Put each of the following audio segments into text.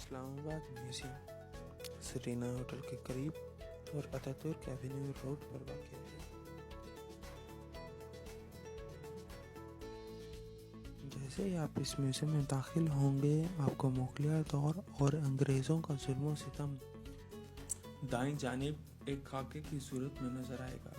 Islamabad museum Serena hotel के करीब और अतातुर्क एवेन्यू रोड पर वाक़ है। जैसे ही आप इस म्यूजियम में दाखिल होंगे, आपको मुगलिया दौर और अंग्रेज़ों का जुल्म और सितम दाईं जानिब एक खाके की सूरत में नजर आएगा।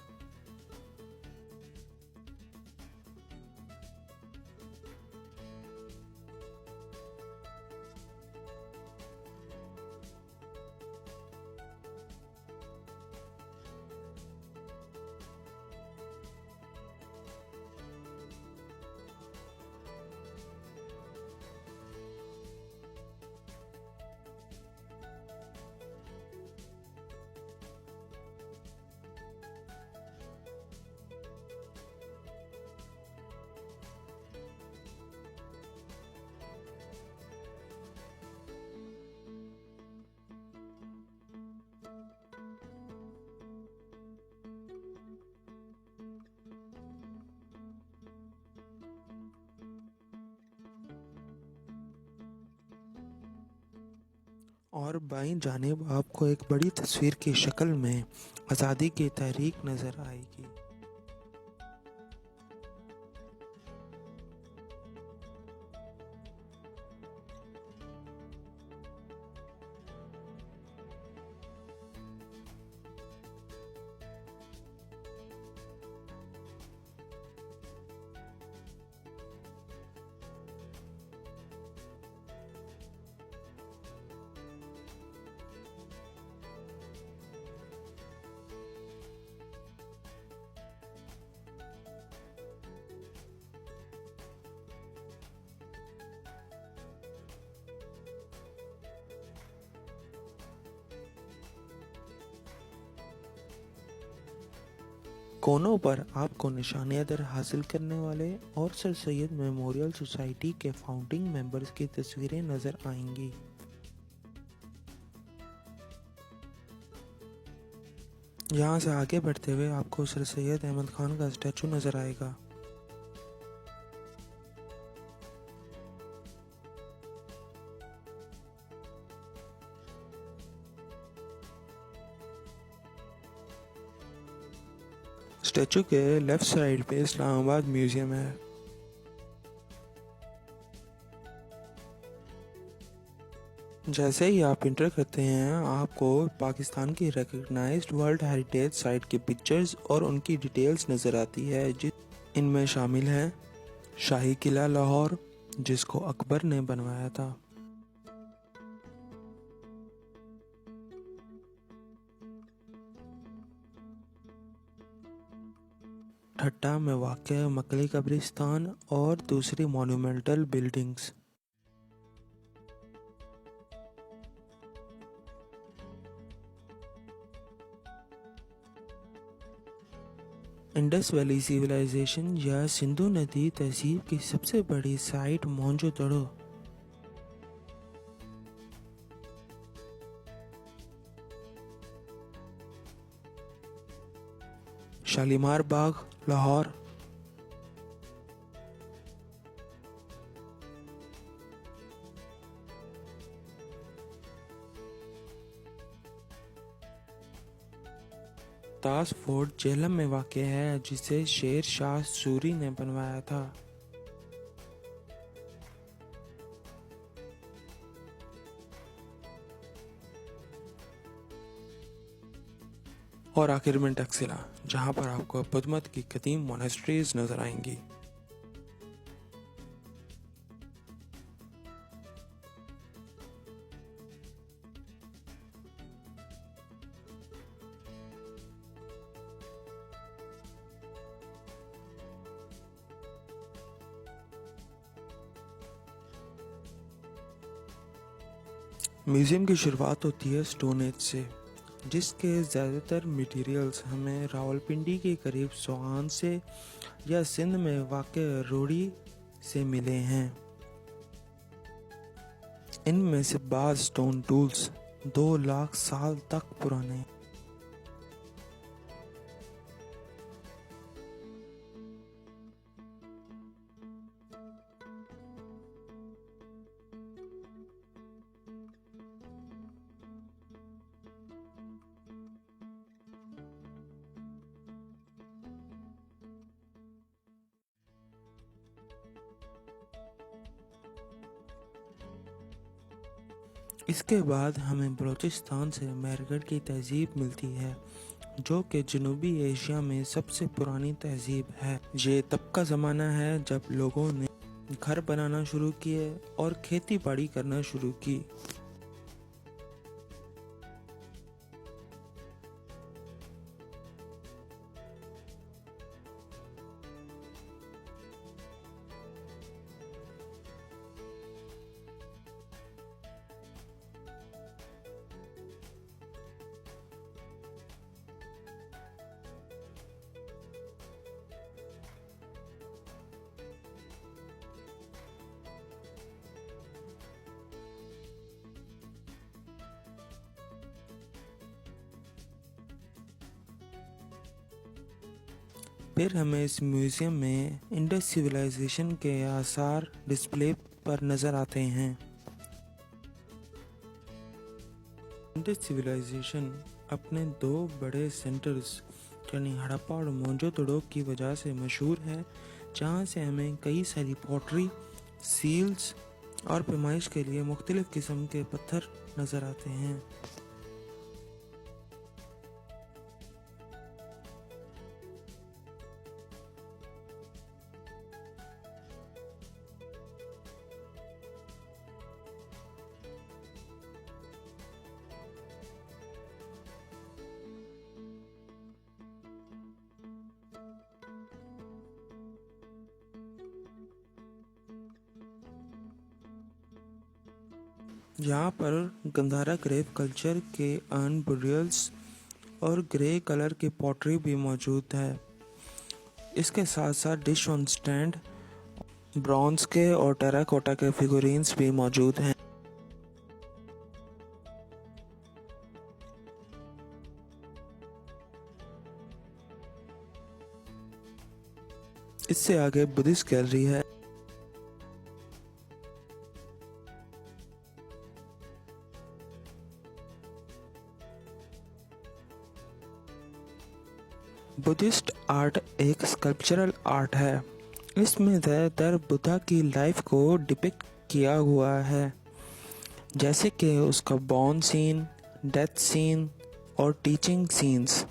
और बाईं जानिब आपको एक बड़ी तस्वीर की शक्ल में आज़ादी की तहरीक नज़र आएगी। कोनों पर आपको निशानिया दर हासिल करने वाले और सर सैयद मेमोरियल सोसाइटी के फाउंडिंग मेंबर्स की तस्वीरें नजर आएंगी। यहाँ से आगे बढ़ते हुए आपको सर सैयद अहमद खान का स्टैचू नजर आएगा। स्टैचू के लेफ्ट साइड पे इस्लामाबाद म्यूजियम है। जैसे ही आप इंटर करते हैं, आपको पाकिस्तान की रिकग्नाइज्ड वर्ल्ड हेरिटेज साइट की पिक्चर्स और उनकी डिटेल्स नज़र आती है, इनमें शामिल हैं शाही किला लाहौर, जिसको अकबर ने बनवाया था। ठट्टा में वाक़या मकली कब्रिस्तान और दूसरी monumental buildings. Indus valley civilisation या सिंधु नदी तहजीब की सबसे बड़ी साइट मोहनजोदड़ो। शालीमार बाग लाहौर। ताज फोर्ट झेलम में वाक़ है, जिसे शेर शाह सूरी ने बनवाया था। और आखिर में टक्सिला, जहां पर आपको बुद्ध मत की कदीम मोनेस्ट्रीज नजर आएंगी। म्यूजियम की शुरुआत होती है स्टोन एज से, जिसके ज़्यादातर मटेरियल्स हमें रावलपिंडी के करीब सोहान से या सिंध में वाक़ रोड़ी से मिले हैं। इनमें से बाज़ स्टोन टूल्स 2 लाख साल तक पुराने। इसके बाद हमें बलूचिस्तान से मेहरगढ़ की तहजीब मिलती है, जो कि जनूबी एशिया में सबसे पुरानी तहजीब है। ये तब का ज़माना है जब लोगों ने घर बनाना शुरू किए और खेती बाड़ी करना शुरू की। फिर हमें इस म्यूज़ियम में इंडस सिविलाइजेशन के आसार डिस्प्ले पर नज़र आते हैं। इंडस सिविलाइजेशन अपने दो बड़े सेंटर्स यानी हड़प्पा और मोहनजोदड़ो की वजह से मशहूर है, जहाँ से हमें कई सारी पॉटरी, सील्स और पैमाइश के लिए मुख्तलिफ़ किस्म के पत्थर नज़र आते हैं। यहाँ पर गंधारा ग्रेव कल्चर के अर्न बुरियल्स और ग्रे कलर की पॉटरी भी मौजूद है। इसके साथ साथ डिश ऑन स्टैंड, ब्रॉन्ज के और टेराकोटा के फिगुरीन्स भी मौजूद हैं। इससे आगे बुद्धिस्ट गैलरी है। बुद्धिस्ट आर्ट एक स्कल्पचरल आर्ट है। इसमें ज़्यादातर बुद्धा की लाइफ को डिपिक्ट किया हुआ है, जैसे कि उसका बॉर्न सीन, डेथ सीन और टीचिंग सीन्स।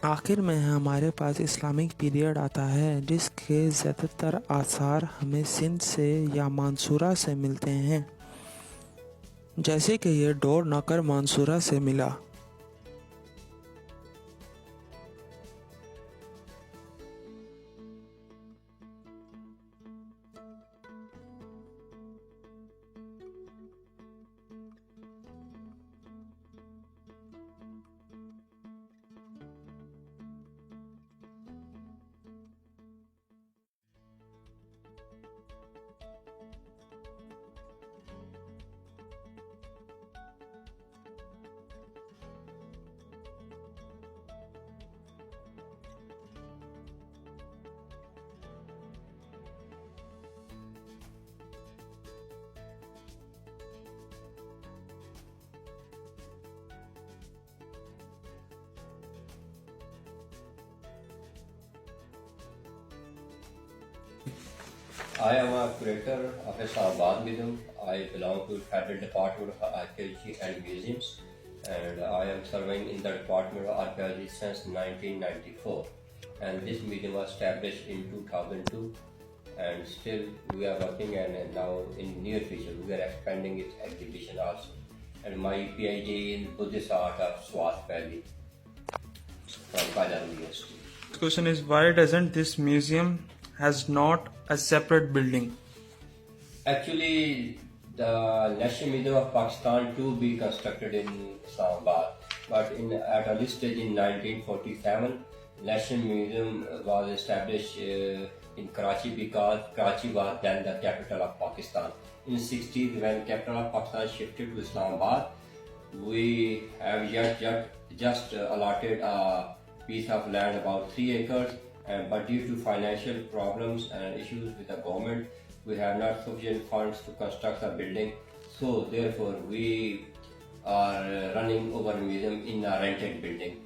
आखिर में हमारे पास इस्लामिक पीरियड आता है, जिसके ज़्यादातर आसार हमें सिंध से या मानसूरा से मिलते हैं, जैसे कि ये डोर नॉकर मानसूरा से मिला। I am a curator of Islamabad Museum. I belong to Federal Department of Archaeology and Museums, and I am serving in the Department of Archaeology since 1994. And this museum was established in 2002, and still we are working. And now in near future we are expanding its exhibition also. And my PhD in Buddhist art of Swat Valley from Padang University. The question is, why doesn't this museum has not a separate building? Actually, the National Museum of Pakistan to be constructed in Islamabad, but at early stage in 1947, National Museum was established in Karachi because Karachi was then the capital of Pakistan. In 60s, when capital of Pakistan shifted to Islamabad, we have just allotted a piece of land about 3 acres, but due to financial problems and issues with the government, we have not sufficient funds to construct a building. So therefore, we are running over museum in a rented building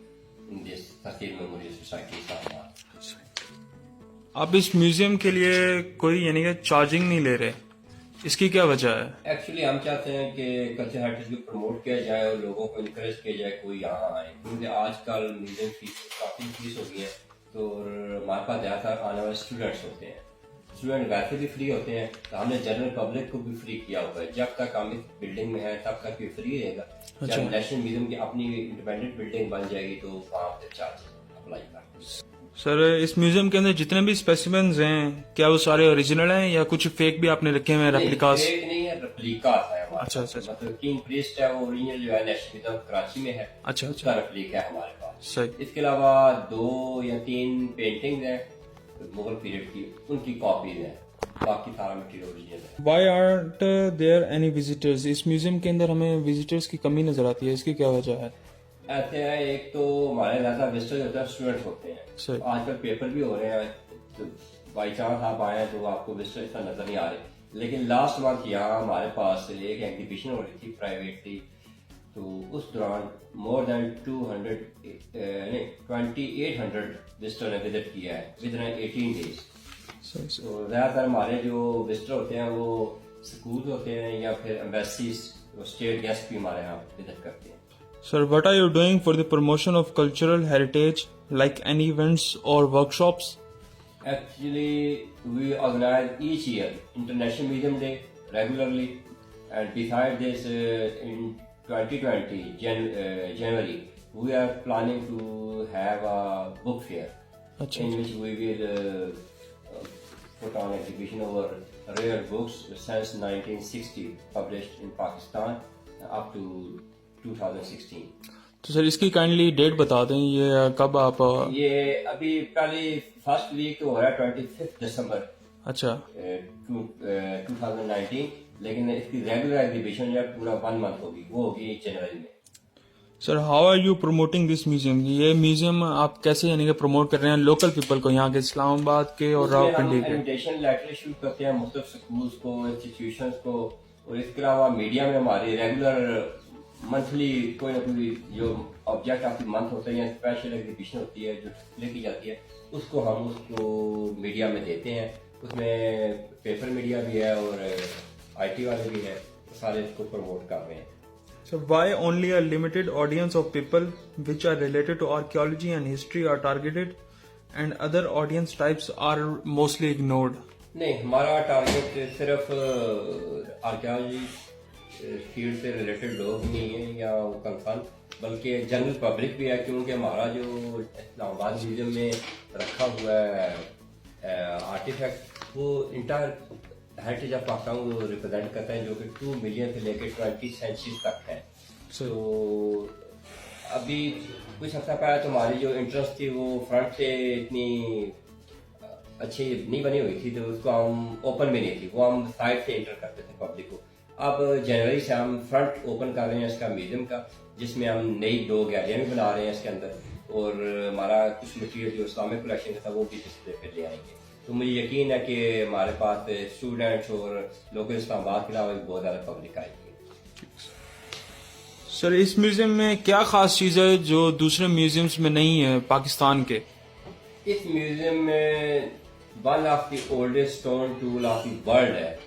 in this Tasir Memorial Society Islamabad. आप इस museum के लिए कोई यानी कि charging नहीं ले रहे, इसकी क्या वजह है? एक्चुअली हम चाहते हैं कि कल्चर हेरिटेज को प्रमोट किया जाए और लोगों को इनकरेज किया जाए कोई यहाँ आए, क्योंकि आजकल म्यूजियम फीस काफ़ी फीस हो गई है। तो हमारे पास ज़्यादातर आने वाले स्टूडेंट्स होते हैं, स्टूडेंट वैसे भी फ्री होते हैं, तो हमने जनरल पब्लिक को भी फ्री किया हुआ है। जब तक हम इस बिल्डिंग में है तब तक ये फ्री रहेगा। जब नेशनल म्यूजियम की अपनी इंडिपेंडेंट बिल्डिंग बन जाएगी तो वहाँ पे चार्ज अप्लाई कर। सर, इस म्यूजियम के अंदर जितने भी स्पेसिमेंस हैं, क्या वो सारे ओरिजिनल हैं या कुछ फेक भी आपने रखे हुए हैं, रेप्लिकास? फेक नहीं है, रेप्लिकास है हमारे। अच्छा अच्छा, मतलब किंग प्रीस्ट है, वो ओरिजिनल जो है नेशनल म्यूजियम कराची में है। अच्छा उसका रेप्लिका है हमारे पास। सही। इसके अलावा 2 या 3 पेंटिंग्स हैं मुगल पीरियड की, उनकी कॉपीज हैं, बाकी सारा मटेरियल ओरिजिनल है। Why aren't there any visitors? इस म्यूजियम के अंदर हमें विजिटर्स की कमी नजर आती है, इसकी क्या वजह है? ऐसे है, एक तो हमारे ज्यादा विजिटर्स होते हैं, स्टूडेंट्स होते हैं। सही। आजकल पेपर भी हो रहे हैं, तो बाई चांस आप आए हैं तो आपको विजिटर इतना नजर नहीं आ रहे। लेकिन लास्ट मंथ यहाँ हमारे पास एक एग्जीबिशन हो रही थी प्राइवेटली, तो उस दौरान मोर देन 2800 विजिटर ने विजिट किया है विद इन 18 डेज। तो ज्यादातर हमारे जो विजिटर होते हैं वो स्कूल होते हैं या फिर एम्बेसीज, स्टेट गेस्ट भी हमारे यहाँ विजिट करते हैं। Sir, what are you doing for the promotion of cultural heritage, like any events or workshops? Actually, we organize each year International Museum Day regularly, and besides this, in 2020 January, we are planning to have a book fair in which we will put on exhibition over rare books since 1960 published in Pakistan up to 2016। तो sir इसकी kindly date बता दें, ये कब आप? ये अभी पहले फर्स्ट वीक तो हो रहा है 25 दिसंबर। अच्छा। 2019, लेकिन इसकी रेगुलर एग्जीबिशन जो पूरा 1 मंथ होगी, वो होगी जनवरी में। Sir, how are you promoting this museum? ये म्यूजियम आप कैसे यानी कि प्रमोट कर रहे हैं लोकल पीपल को, यहाँ के इस्लामाबाद के और रावलपिंडी के? इन्विटेशन लेटर इशू करते हैं मुख्तलिफ स्कूल्स को, इंस्टीट्यूशंस को, और इसके अलावा मीडिया में हमारी रेगुलर मंथली कोई ना कोई जो ऑब्जेक्ट ऑफ द मंथ होता है या स्पेशल एग्जीबिशन होती है जो लेके जाती है, उसको हम उसको मीडिया में देते हैं। उसमें पेपर मीडिया भी है और IT वाले भी हैं, सारे इसको प्रमोट कर रहे हैं। So why only a limited audience of people which are related to archaeology and history are targeted and other audience types are mostly ignored? नहीं, हमारा टारगेट सिर्फ आर्कियोलॉजी फील्ड से रिलेटेड लोग नहीं है या कंसर्न, बल्कि जनरल पब्लिक भी है, क्योंकि हमारा जो इस्लामाबाद म्यूजियम में रखा हुआ है आर्टिफैक्ट वो इंटायर हेरिटेज ऑफ पाकिस्तान को रिप्रेजेंट करता है, जो कि 2 मिलियन से लेकर 20 सेंचुरी तक है। तो अभी कुछ हफ्ता पहले तो हमारी जो इंटरेस्ट थी वो फ्रंट से इतनी अच्छी नहीं बनी हुई थी, तो उसको हम ओपन भी नहीं थी, वो हम साइड से एंटर करते थे पब्लिक को। अब जनवरी से हम फ्रंट ओपन कर रहे हैं इसका म्यूजियम का, जिसमें हम नई 2 गैलरियाँ भी बना रहे हैं इसके अंदर, और हमारा कुछ मटीरियल जो इस्लामिक कलेक्शन का था वो भी डिस्प्ले पे ले आएंगे। तो मुझे यकीन है कि हमारे पास स्टूडेंट्स और लोग इस्लामाबाद के अलावा बहुत ज़्यादा पब्लिक आएगी। सर, इस म्यूजियम में क्या खास चीज़ है जो दूसरे म्यूजियम्स में नहीं है पाकिस्तान के? इस म्यूजियम में one of the oldest stone tool of the world है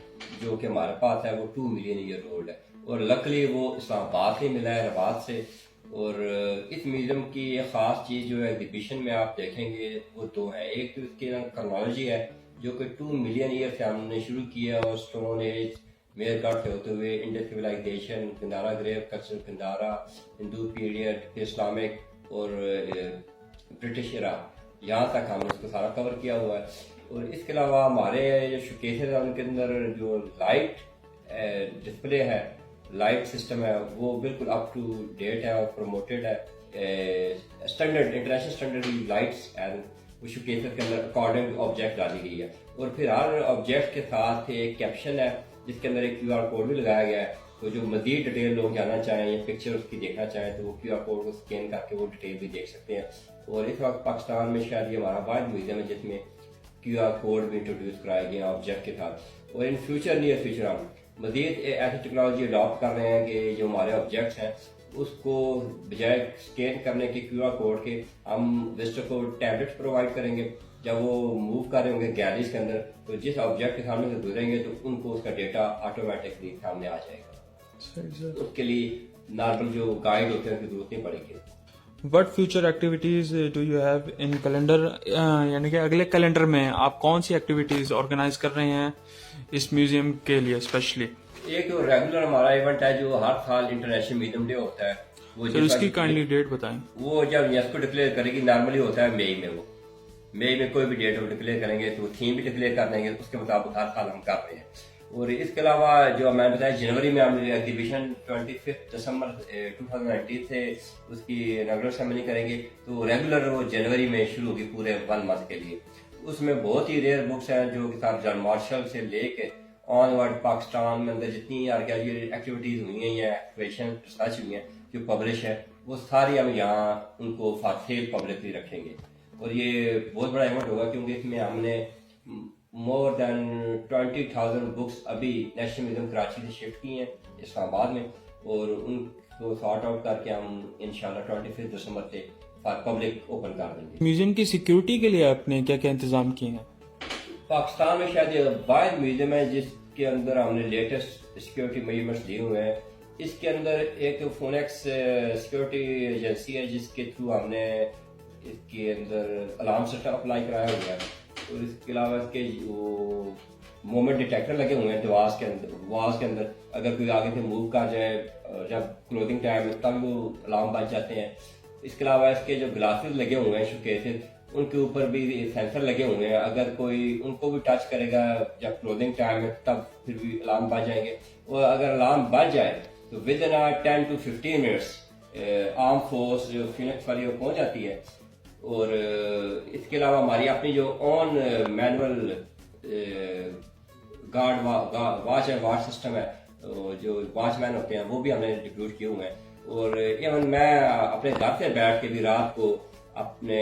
जो कि हमारे पास है, वो 2 मिलियन ईयर ओल्ड है, और लकली वो इस्लामाबाद से मिला है, रबात से। और इस म्यूजियम की एक खास चीज़ जो है एग्जीबिशन में आप देखेंगे वो 2 है। एक तो इसकी क्रॉनोलॉजी है जो कि 2 मिलियन ईयर से हमने शुरू किया, और स्टोन एज, मेरकाट से होते हुए Indus civilization, Gandhara grave culture, Gandhara, Hindu period, Islamic और ब्रिटिश एरा, यहाँ तक हमने इसको सारा कवर किया हुआ है। और इसके अलावा हमारे जो शोकेसेस हैं उनके अंदर जो लाइट डिस्प्ले है, लाइट सिस्टम है, वो बिल्कुल अप टू डेट है और प्रमोटेड है। स्टैंडर्ड इंटरनेशनल स्टैंडर्ड की लाइट्स एंड उस केसेस के अंदर अकॉर्डिंग ऑब्जेक्ट डाली गई है। और फिर हर ऑब्जेक्ट के साथ एक कैप्शन है जिसके अंदर एक QR कोड भी लगाया गया है। तो जो मजीद डिटेल लोग जानना चाहें या पिक्चर उसकी देखना चाहें तो वो QR कोड को स्कैन करके वो डिटेल भी देख सकते हैं। और इस वक्त पाकिस्तान में शायद ये हमारा वाहिद म्यूजियम है जिसमें QR कोड भी इंट्रोड्यूस कराए गए हैं ऑब्जेक्ट के साथ। और इन फ्यूचर नियर फ्यूचर हम मजीद ऐसी टेक्नोलॉजी अडॉप्ट कर रहे हैं कि जो हमारे ऑब्जेक्ट्स हैं उसको बजाय स्कैन करने के QR कोड के हम विजिटर को टैबलेट्स प्रोवाइड करेंगे। जब वो मूव कर रहे होंगे गैलरीज के अंदर तो जिस ऑब्जेक्ट के सामने से गुजरेंगे तो उनको उसका डेटा ऑटोमेटिकली सामने आ जाएगा। उसके लिए नॉर्मल जो गाइड होते हैं उनकी जरूरत नहीं पड़ेगी। What future activities do you have in calendar, यानी कि अगले कैलेंडर में आप कौन सी एक्टिविटीज ऑर्गेनाइज कर रहे हैं इस म्यूजियम के लिए स्पेशली? एक जो रेगुलर हमारा इवेंट है जो हर साल इंटरनेशनल म्यूजियम डे होता है वो तो इसकी काइंडली डेट बताएं। वो जब यूनेस्को डिक्लेयर करेगी नॉर्मली होता है मई में। वो मई में कोई भी डेट हम डिक्लेयर करेंगे तो थीम भी डिक्लेयर कर देंगे, उसके मुताबिक हर साल हम कर रहे हैं। और इसके अलावा जो मैंने बताया जनवरी में हम एग्जीबिशन 25 दिसंबर 2019 से उसकी इनॉग्रेशन सेरेमनी करेंगे। तो रेगुलर वो जनवरी में शुरू होगी पूरे 1 मंथ के लिए। उसमें बहुत ही रेयर बुक्स हैं जो किताब जॉन मार्शल से लेके ऑनवर्ड पाकिस्तान में अंदर जितनी आर्कियोलॉजी एक्टिविटीज हुई हैं या एक्सप्लोरेशन रिसर्च हुई हैं जो पब्लिश है वो सारी हम यहाँ उनको फॉर सेल पब्लिकली रखेंगे। और ये बहुत बड़ा इवेंट होगा क्योंकि इसमें हमने मोर देन 20,000 बुक्स अभी नेशनल म्यूजियम कराची से शिफ्ट की हैं इस्लामाबाद में और उनको सॉर्ट आउट करके हम इंशाल्लाह 25 दिसंबर से फॉर पब्लिक ओपन कर देंगे। म्यूजियम की सिक्योरिटी के लिए आपने क्या क्या इंतजाम किए हैं? पाकिस्तान में शायद ये वाहिद म्यूजियम है जिसके अंदर हमने लेटेस्ट सिक्योरिटी मेजरमेंट्स लिए हुए हैं। इसके अंदर एक फोनेक्स सिक्योरिटी एजेंसी है जिसके थ्रू हमने इसके अंदर अलार्म सिस्टम अप्लाई कराया हुआ है। और इसके अलावा इसके जो मोमेंट डिटेक्टर लगे हुए हैं वॉल्स के अंदर अगर कोई आगे से मूव कर जाए जब क्लोजिंग टाइम है तब वो अलार्म बज जाते हैं। इसके अलावा इसके जो ग्लासेस लगे हुए हैं शोकेसेस उनके ऊपर भी सेंसर लगे हुए हैं, अगर कोई उनको भी टच करेगा जब क्लोजिंग टाइम है तब फिर भी अलार्म बज जाएंगे। और अगर अलार्म बज जाए तो with in 10 to 15 minutes arm force जो फिनिक्स वाली वो पहुंच जाती है। और इसके अलावा हमारी अपनी जो on manual guard watch and watch system है जो वॉचमैन होते हैं वो भी हमने रिक्रूट किए हुए हैं। और इवन मैं अपने घर से बैठ के भी रात को अपने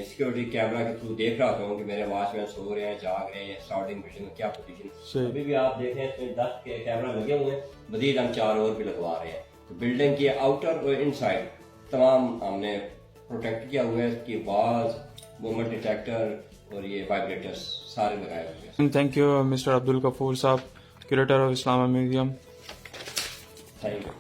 सिक्योरिटी कैमरा के थ्रू देख रहा हूँ कि मेरे वॉचमैन सो रहे हैं, जाग रहे हैं, सराउंडिंग बिल्डिंग में क्या पोजीशन। अभी भी आप देखें इसमें 10 के कैमरा लगे हुए हैं, मजीद हम 4 और भी लगवा रहे हैं। तो बिल्डिंग की आउटर और इनसाइड तमाम हमने प्रोटेक्ट किया हुआ है। इसकी आवाज, मूवमेंट डिटेक्टर और ये वाइब्रेटर्स सारे लगाए हुए हैं। Thank you mister Abdul Ghafoor sahab, curator of इस्लामा म्यूजियम। Thank you.